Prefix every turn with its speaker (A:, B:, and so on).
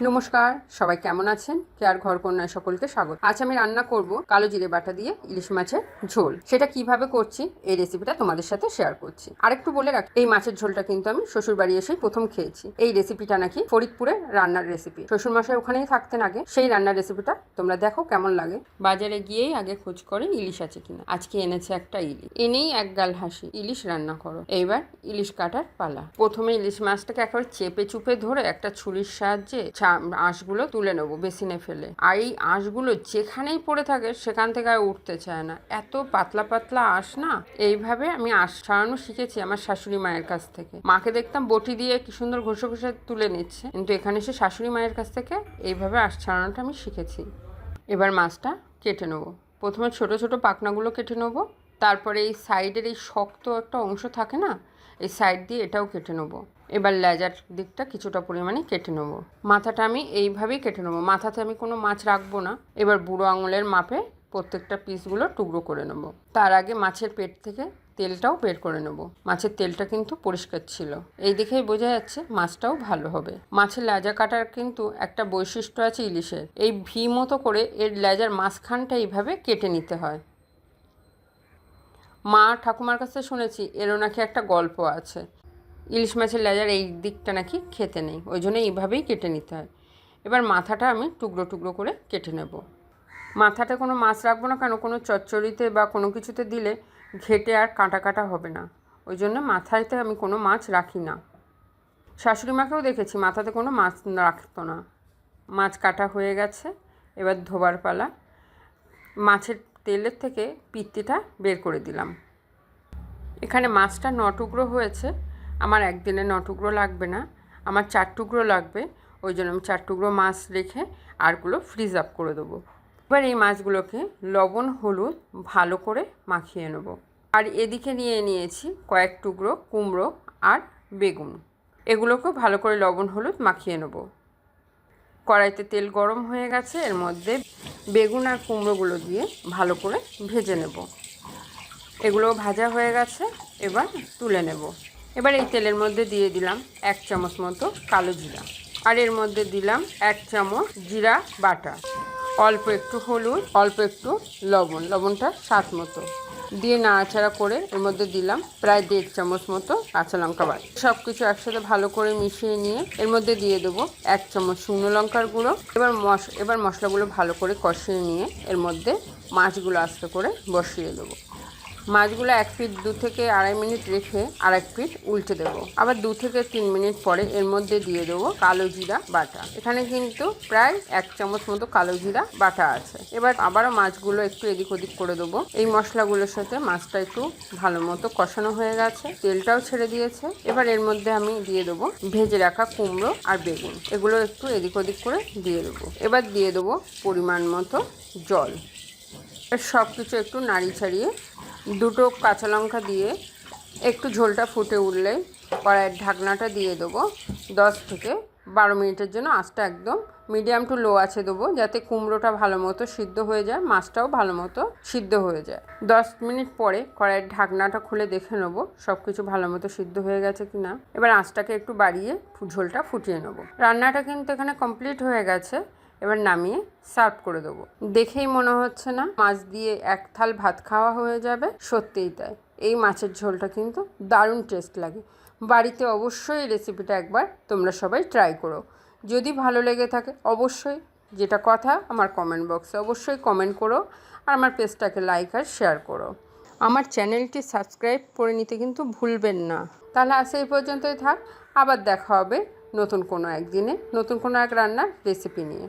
A: নমস্কার, সবাই কেমন আছেন? কেয়ার ঘর কন্যায় সকলকে স্বাগত। আজ আমি রান্না করব কালো জিরে বাটা দিয়ে ইলিশ মাছের ঝোল। সেটা কিভাবে করছি এই রেসিপিটা তোমাদের সাথে শেয়ার করছি। আরেকটু বলে রাখি, এই মাছের ঝোলটা কিন্তু আমি শ্বশুর বাড়ি এসেই প্রথম খেয়েছি। এই রেসিপিটা নাকি ফরিদপুরের রান্নার রেসিপি। শ্বশুর মশাই ওখানেই থাকতেন আগে। সেই রান্নার রেসিপিটা তোমরা দেখো কেমন লাগে। বাজারে গিয়েই আগে খোঁজ করে ইলিশ আছে কিনা। আজকে এনেছে একটা ইলিশ, এনেই এক গাল হাসি, ইলিশ রান্না করো। এইবার ইলিশ কাটার পালা। প্রথমে ইলিশ মাছটাকে একেবারে চেপে চুপে ধরে একটা ছুরির সাহায্যে আঁশগুলো তুলে নেবো বেসিনে ফেলে। আর এই আঁশগুলো যেখানেই পড়ে থাকে সেখান থেকে আর উঠতে চায় না, এত পাতলা পাতলা আঁশ না। এইভাবে আমি আঁশ ছাড়ানো শিখেছি আমার শাশুড়ি মায়ের কাছ থেকে। মাকে দেখতাম বটি দিয়ে কি সুন্দর ঘষে ঘষে তুলে নিচ্ছে, কিন্তু এখানে এসে শাশুড়ি মায়ের কাছ থেকে এইভাবে আঁশ ছাড়ানোটা আমি শিখেছি। এবার মাছটা কেটে নেবো। প্রথমে ছোট ছোট পাখনাগুলো কেটে নেবো, তারপরে এই সাইডের এই শক্ত একটা অংশ থাকে না, এই সাইড দিয়ে এটাও কেটে নেবো। এবার লেজার দিকটা কিছুটা পরিমাণে কেটে নেবো। মাথাটা আমি এইভাবেই কেটে নেবো, মাথাতে আমি কোনো মাছ রাখবো না। এবার বুড়ো আঙুলের মাপে প্রত্যেকটা পিসগুলো টুকরো করে নেবো। তার আগে মাছের পেট থেকে তেলটাও বের করে নেবো। মাছের তেলটা কিন্তু পরিষ্কার ছিল, এই দেখেই বোঝা যাচ্ছে মাছটাও ভালো হবে। মাছের লেজা কাটার কিন্তু একটা বৈশিষ্ট্য আছে ইলিশের, এই ভি মতো করে এর লেজার মাঝখানটা এইভাবে কেটে নিতে হয়। মা ঠাকুমার কাছে শুনেছি এরও নাকি একটা গল্প আছে, ইলিশ মাছের লেজার এই দিকটা নাকি খেতে নেই, ওই জন্য এইভাবেই কেটে নিতে হয়। এবার মাথাটা আমি টুকরো টুকরো করে কেটে নেব। মাথাটা কোনো মাছ রাখবো না, কেন কোনো চচ্চড়িতে বা কোনো কিছুতে দিলে ঘেটে আর কাটা কাটা হবে না, ওই জন্য মাথাতে আমি কোনো মাছ রাখি না। শাশুড়ি মাকেও দেখেছি মাথাতে কোনো মাছ রাখতো না। মাছ কাটা হয়ে গেছে, এবার ধোবার পালা। মাছের তেলের থেকে পিত্তিটা বের করে দিলাম। এখানে মাছটা 9 টুকরো হয়েছে, আমার একদিনে 9 টুকরো লাগবে না, আমার 4 টুকরো লাগবে। ওই জন্য আমি 4 টুকরো মাছ রেখে আরগুলো ফ্রিজ আপ করে দেবো। এবার এই মাছগুলোকে লবণ হলুদ ভালো করে মাখিয়ে নেব। আর এদিকে নিয়ে নিয়েছি কয়েক টুকরো কুমড়ো আর বেগুন, এগুলোকেও ভালো করে লবণ হলুদ মাখিয়ে নেব। কড়াইতে তেল গরম হয়ে গেছে, এর মধ্যে বেগুন আর কুমড়োগুলো দিয়ে ভালো করে ভেজে নেব। এগুলো ভাজা হয়ে গেছে, এবার তুলে নেব। এবার এই তেলের মধ্যে দিয়ে দিলাম 1 চামচ মতো কালো জিরা, আর এর মধ্যে দিলাম 1 চামচ জিরা বাটা, অল্প একটু হলুদ, অল্প একটু লবণ, লবণটা স্বাদ মতো দিয়ে নাড়াচাড়া করে এর মধ্যে দিলাম প্রায় 1.5 চামচ মতো কাঁচা লঙ্কা বাটা। সব কিছু একসাথে ভালো করে মিশিয়ে নিয়ে এর মধ্যে দিয়ে দেবো 1 চামচ শুকনো লঙ্কার গুঁড়ো। এবার মশলাগুলো ভালো করে কষিয়ে নিয়ে এর মধ্যে মাছগুলো আস্তে করে বসিয়ে দেবো। মাছগুলো 1 পিঠ 2 থেকে আড়াই মিনিট রেখে আর 1 পিঠ উল্টে দেবো। আবার 2 থেকে 3 মিনিট পরে এর মধ্যে দিয়ে দেবো কালো জিরা বাটা। এখানে কিন্তু প্রায় 1 চামচ মতো কালো জিরা বাটা আছে। এবার আবারও মাছগুলো একটু এদিক ওদিক করে দেবো। এই মশলাগুলোর সাথে মাছটা একটু ভালো মতো কষানো হয়ে গেছে, তেলটাও ছেড়ে দিয়েছে। এবার এর মধ্যে আমি দিয়ে দেবো ভেজে রাখা কুমড়ো আর বেগুন, এগুলো একটু এদিক ওদিক করে দিয়ে দেবো। এবার দিয়ে দেবো পরিমাণ মতো জল। সব কিছু একটু নাড়ি ছাড়িয়ে 2টো কাঁচা লঙ্কা দিয়ে একটু ঝোলটা ফুটে উঠলেই কড়াইয়ের ঢাকনাটা দিয়ে দেবো। 10 থেকে 12 মিনিটের জন্য আঁচটা একদম মিডিয়াম টু লো আছে দেবো, যাতে কুমড়োটা ভালো মতো সিদ্ধ হয়ে যায়, মাছটাও ভালো মতো সিদ্ধ হয়ে যায়। 10 মিনিট পরে কড়াইয়ের ঢাকনাটা খুলে দেখে নেবো সব কিছু ভালো মতো সিদ্ধ হয়ে গেছে কি না। এবার আঁচটাকে একটু বাড়িয়ে ঝোলটা ফুটিয়ে নেবো। রান্নাটা কিন্তু এখানে কমপ্লিট হয়ে গেছে, এবার নামিয়ে সার্ভ করে দেবো। দেখেই মনে হচ্ছে না মাছ দিয়ে 1 থাল ভাত খাওয়া হয়ে যাবে, সত্যিই তাই। এই মাছের ঝোলটা কিন্তু দারুণ টেস্ট লাগে। বাড়িতে অবশ্যই এই রেসিপিটা একবার তোমরা সবাই ট্রাই করো। যদি ভালো লেগে থাকে অবশ্যই, যেটা কথা, আমার কমেন্ট বক্সে অবশ্যই কমেন্ট করো, আর আমার পেজটাকে লাইক আর শেয়ার করো। আমার চ্যানেলটি সাবস্ক্রাইব করে নিতে কিন্তু ভুলবেন না। তাহলে আজ এই পর্যন্তই থাক, আবার দেখা হবে নতুন কোনো একদিনে নতুন কোনো এক রান্নার রেসিপি নিয়ে।